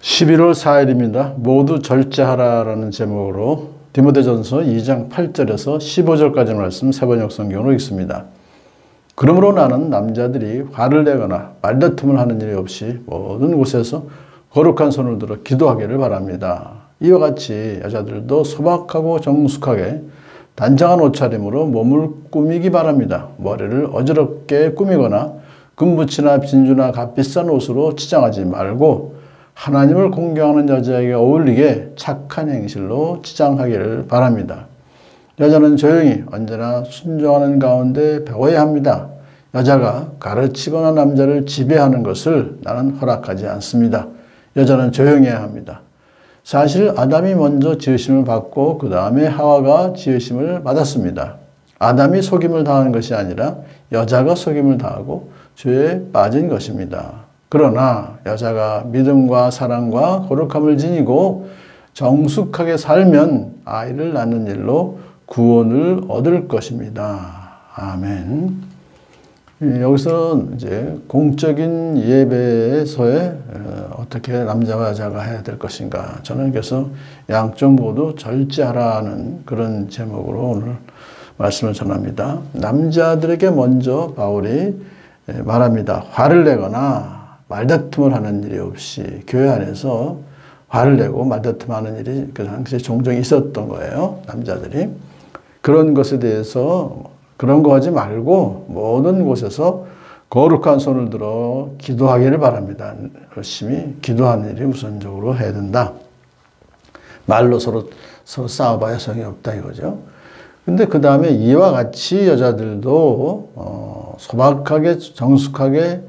11월 4일입니다. 모두 절제하라라는 제목으로 디모데전서 2장 8절에서 15절까지 말씀 세번역 성경으로 읽습니다. 그러므로 나는 남자들이 화를 내거나 말다툼을 하는 일이 없이 모든 곳에서 거룩한 손을 들어 기도하기를 바랍니다. 이와 같이 여자들도 소박하고 정숙하게 단정한 옷차림으로 몸을 꾸미기 바랍니다. 머리를 어지럽게 꾸미거나 금붙이나 진주나 값비싼 옷으로 치장하지 말고 하나님을 공경하는 여자에게 어울리게 착한 행실로 치장하기를 바랍니다. 여자는 조용히 언제나 순종하는 가운데 배워야 합니다. 여자가 가르치거나 남자를 지배하는 것을 나는 허락하지 않습니다. 여자는 조용해야 합니다. 사실 아담이 먼저 지으심을 받고 그 다음에 하와가 지으심을 받았습니다. 아담이 속임을 당한 것이 아니라 여자가 속임을 당하고 죄에 빠진 것입니다. 그러나 여자가 믿음과 사랑과 거룩함을 지니고 정숙하게 살면 아이를 낳는 일로 구원을 얻을 것입니다. 아멘. 여기서 이제 공적인 예배에서의 어떻게 남자와 여자가 해야 될 것인가. 저는 그래서 양쪽 모두 절제하라는 그런 제목으로 오늘 말씀을 전합니다. 남자들에게 먼저 바울이 말합니다. 화를 내거나 말다툼을 하는 일이 없이 교회 안에서 화를 내고 말다툼하는 일이 그 당시에 종종 있었던 거예요. 남자들이. 그런 것에 대해서 그런 거 하지 말고 모든 곳에서 거룩한 손을 들어 기도하기를 바랍니다. 열심히 기도하는 일이 우선적으로 해야 된다. 말로 서로 싸워봐야 소용이 없다 이거죠. 근데 그 다음에 이와 같이 여자들도 소박하게 정숙하게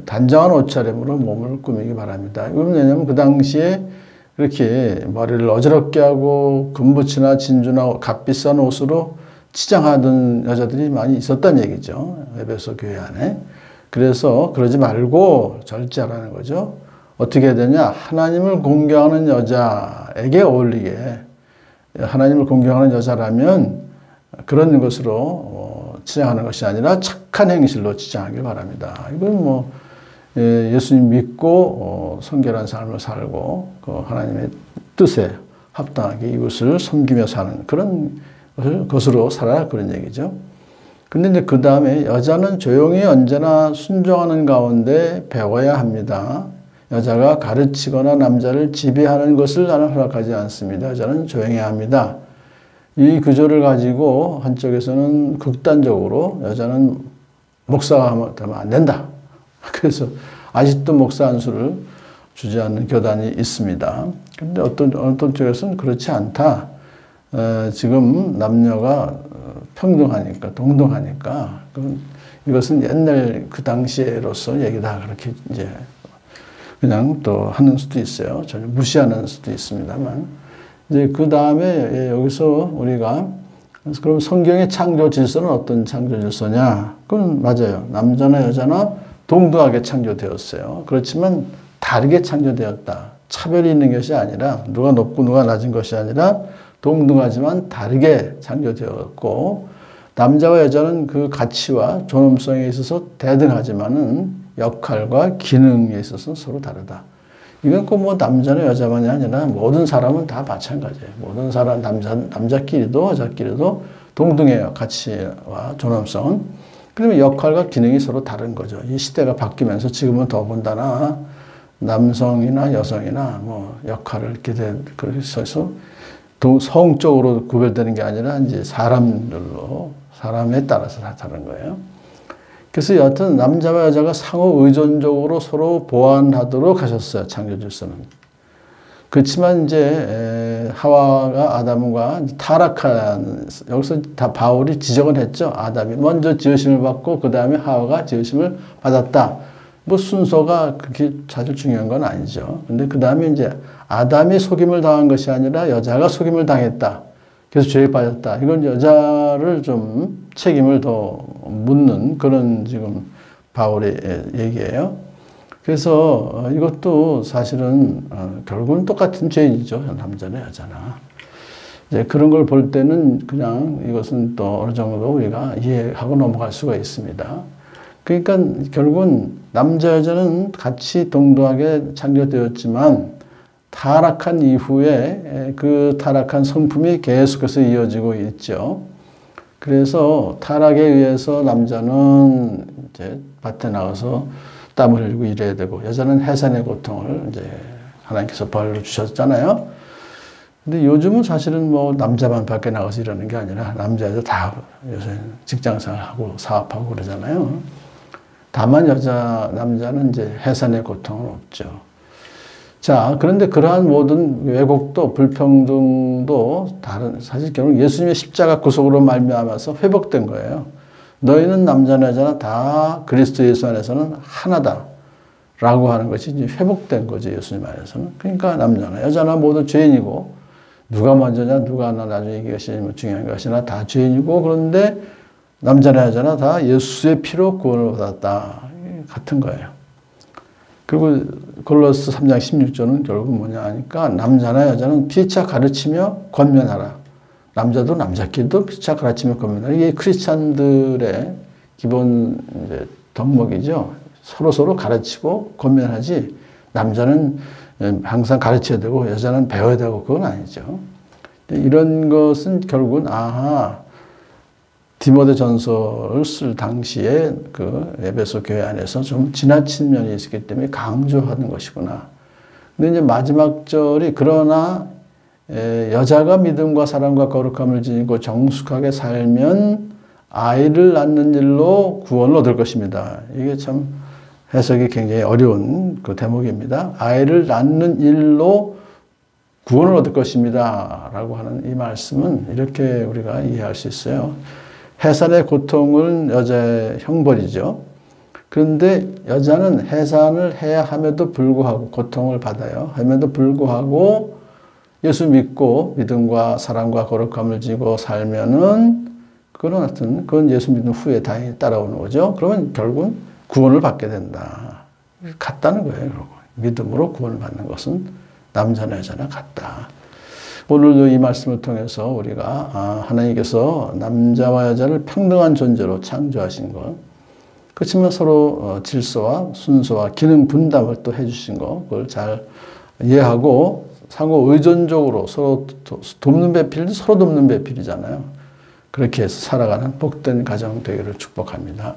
단정한 옷차림으로 몸을 꾸미기 바랍니다. 이건 왜냐하면 그 당시에 이렇게 머리를 어지럽게 하고 금붙이나 진주나 값비싼 옷으로 치장하던 여자들이 많이 있었다는 얘기죠. 에베소 교회 안에. 그래서 그러지 말고 절제하라는 거죠. 어떻게 해야 되냐? 하나님을 공경하는 여자에게 어울리게. 하나님을 공경하는 여자라면 그런 것으로 치장하는 것이 아니라 착한 행실로 치장하길 바랍니다. 이건 뭐 예수님 믿고 성결한 삶을 살고 그 하나님의 뜻에 합당하게 이웃을 섬기며 사는 그런 것으로 살아라 그런 얘기죠. 근데 이제 그 다음에 여자는 조용히 언제나 순종하는 가운데 배워야 합니다. 여자가 가르치거나 남자를 지배하는 것을 나는 허락하지 않습니다. 여자는 조용해야 합니다. 이 구조를 가지고 한쪽에서는 극단적으로 여자는 목사가 되면 안 된다. 그래서 아직도 목사 안수를 주지 않는 교단이 있습니다. 그런데 어떤 쪽에서는 그렇지 않다. 지금 남녀가 평등하니까, 동등하니까, 이것은 옛날 그 당시에로서 얘기다. 그렇게 이제 그냥 또 하는 수도 있어요. 전혀 무시하는 수도 있습니다만. 이제 그 다음에 여기서 우리가 그럼 성경의 창조 질서는 어떤 창조 질서냐? 그건 맞아요. 남자나 여자나 동등하게 창조되었어요. 그렇지만 다르게 창조되었다. 차별이 있는 것이 아니라 누가 높고 누가 낮은 것이 아니라 동등하지만 다르게 창조되었고 남자와 여자는 그 가치와 존엄성에 있어서 대등하지만은 역할과 기능에 있어서 서로 다르다. 이건 꼭 뭐 남자나 여자만이 아니라 모든 사람은 다 마찬가지예요. 모든 사람, 남자끼리도 여자끼리도 동등해요. 가치와 존엄성은. 그러면 역할과 기능이 서로 다른 거죠. 이 시대가 바뀌면서 지금은 더군다나 남성이나 여성이나 뭐 역할을 이렇게 그래서 성적으로 구별되는 게 아니라 이제 사람들로, 사람에 따라서 다 다른 거예요. 그래서 여하튼 남자와 여자가 상호 의존적으로 서로 보완하도록 하셨어요. 창조 질서는. 그렇지만 이제 하와가 아담과 타락한 여기서 다 바울이 지적을 했죠. 아담이 먼저 지으심을 받고 그 다음에 하와가 지으심을 받았다. 뭐 순서가 그렇게 사실 중요한 건 아니죠. 근데 그 다음에 이제 아담이 속임을 당한 것이 아니라 여자가 속임을 당했다. 그래서 죄에 빠졌다. 이건 여자를 좀 책임을 더 묻는 그런 지금 바울의 얘기예요. 그래서 이것도 사실은 결국은 똑같은 죄이죠. 남자나 여자나. 이제 그런 걸 볼 때는 그냥 이것은 또 어느 정도 우리가 이해하고 넘어갈 수가 있습니다. 그러니까 결국은 남자 여자는 같이 동등하게 창조되었지만 타락한 이후에 그 타락한 성품이 계속해서 이어지고 있죠. 그래서 타락에 의해서 남자는 이제 밭에 나가서 땀을 흘리고 일해야 되고, 여자는 해산의 고통을 이제 하나님께서 벌로 주셨잖아요. 근데 요즘은 사실은 뭐 남자만 밖에 나가서 일하는 게 아니라 남자도 다 요새 직장생활하고 사업하고 그러잖아요. 다만 남자는 이제 해산의 고통은 없죠. 자, 그런데 그러한 모든 왜곡도 불평등도 사실 결국 예수님의 십자가 구속으로 말미암아서 회복된 거예요. 너희는 남자나 여자나 다 그리스도 예수 안에서는 하나다 라고 하는 것이 이제 회복된 거죠, 예수님 안에서는. 그러니까 남자나 여자나 모두 죄인이고, 누가 먼저냐 누가 나중에 이것이 중요한 것이 아니라 다 죄인이고, 그런데 남자나 여자나 다 예수의 피로 구원을 받았다. 같은 거예요. 그리고 골로새 3장 16절은 결국 뭐냐 하니까 남자나 여자는 피차 가르치며 권면하라. 남자도 남자끼리도 피차 가르치며 권면하라. 이게 크리스찬들의 기본 이제 덕목이죠. 서로 가르치고 권면하지, 남자는 항상 가르쳐야 되고 여자는 배워야 되고 그건 아니죠. 이런 것은 결국은 디모데 전서를 쓸 당시에 그 에베소 교회 안에서 좀 지나친 면이 있었기 때문에 강조하는 것이구나. 근데 이제 마지막 절이 그러나 여자가 믿음과 사랑과 거룩함을 지니고 정숙하게 살면 아이를 낳는 일로 구원을 얻을 것입니다. 이게 참 해석이 굉장히 어려운 그 대목입니다. 아이를 낳는 일로 구원을 얻을 것입니다. 라고 하는 이 말씀은 이렇게 우리가 이해할 수 있어요. 해산의 고통은 여자의 형벌이죠. 그런데 여자는 해산을 해야 함에도 불구하고 고통을 받아요. 함에도 불구하고 예수 믿고 믿음과 사랑과 거룩함을 지고 살면은 그건 예수 믿는 후에 다행히 따라오는 거죠. 그러면 결국은 구원을 받게 된다. 같다는 거예요. 믿음으로 구원을 받는 것은 남자나 여자나 같다. 오늘도 이 말씀을 통해서 우리가 하나님께서 남자와 여자를 평등한 존재로 창조하신 것, 그렇지만 서로 질서와 순서와 기능 분담을 또 해주신 것, 그걸 잘 이해하고 상호 의존적으로 서로 돕는 배필도 서로 돕는 배필이잖아요. 그렇게 해서 살아가는 복된 가정 되기를 축복합니다.